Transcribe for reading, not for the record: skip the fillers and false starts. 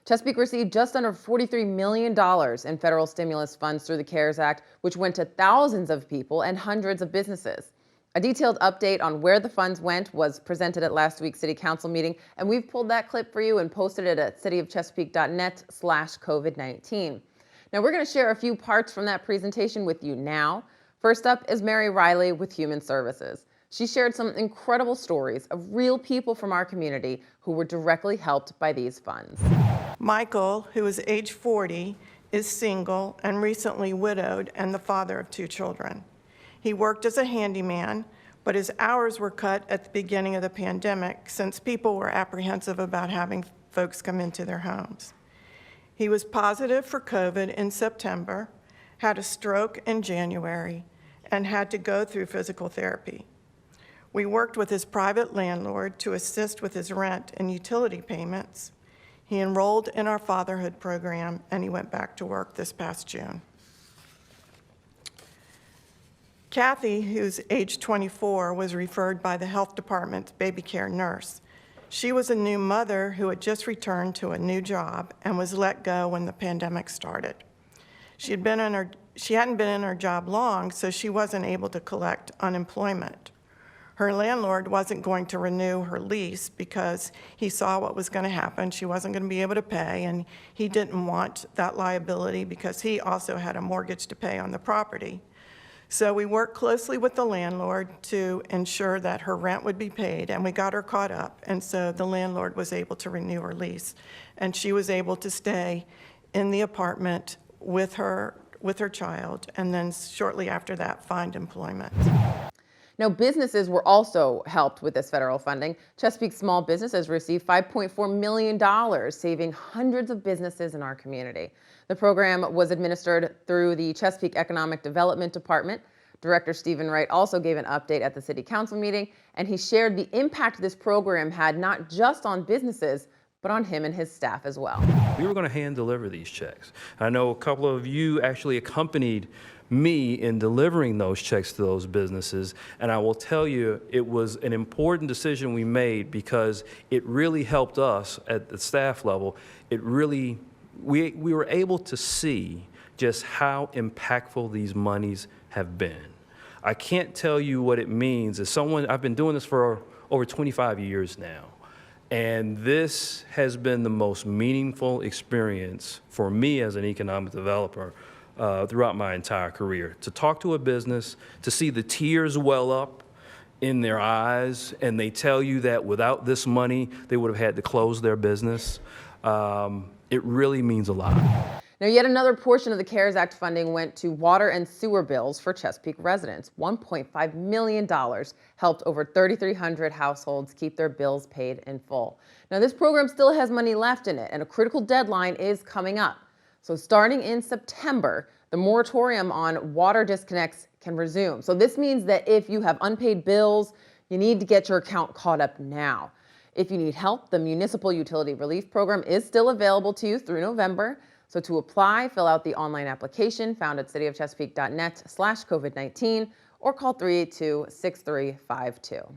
Chesapeake received just under $43 million in federal stimulus funds through the CARES Act, which went to thousands of people and hundreds of businesses. A detailed update on where the funds went was presented at last week's City Council meeting, and we've pulled that clip for you and posted it at cityofchesapeake.net/COVID-19. Now, we're going to share a few parts from that presentation with you now. First up is Mary Riley with Human Services. She shared some incredible stories of real people from our community who were directly helped by these funds. Michael, who is age 40, is single and recently widowed and the father of 2 children. He worked as a handyman, but his hours were cut at the beginning of the pandemic since people were apprehensive about having folks come into their homes. He was positive for COVID in September, had a stroke in January, and had to go through physical therapy. We worked with his private landlord to assist with his rent and utility payments. He enrolled in our fatherhood program, and he went back to work this past June. Kathy, who's age 24, was referred by the health department's baby care nurse. She was a new mother who had just returned to a new job and was let go when the pandemic started. She hadn't been in her job long, so she wasn't able to collect unemployment. Her landlord wasn't going to renew her lease because he saw what was going to happen. She wasn't going to be able to pay, and he didn't want that liability because he also had a mortgage to pay on the property. So we worked closely with the landlord to ensure that her rent would be paid, and we got her caught up, and so the landlord was able to renew her lease, and she was able to stay in the apartment with her child, and then shortly after that find employment. Now, businesses were also helped with this federal funding. Chesapeake small businesses received $5.4 million, saving hundreds of businesses in our community. The program was administered through the Chesapeake Economic Development Department. Director Stephen Wright also gave an update at the City Council meeting, and he shared the impact this program had not just on businesses, but on him and his staff as well. We were going to hand deliver these checks. I know a couple of you actually accompanied me in delivering those checks to those businesses, and I will tell you it was an important decision we made because it really helped us at the staff level. We were able to see just how impactful these monies have been. I can't tell you what it means. As someone, I've been doing this for over 25 years now, and this has been the most meaningful experience for me as an economic developer throughout my entire career. To talk to a business, to see the tears well up in their eyes, and they tell you that without this money, they would have had to close their business. It really means a lot. Now, yet another portion of the CARES Act funding went to water and sewer bills for Chesapeake residents. $1.5 million helped over 3,300 households keep their bills paid in full. Now, this program still has money left in it, and a critical deadline is coming up. So starting in September, the moratorium on water disconnects can resume. So this means that if you have unpaid bills, you need to get your account caught up now. If you need help, the Municipal Utility Relief Program is still available to you through November. So to apply, fill out the online application found at cityofchesapeake.net/COVID-19 or call 382-6352.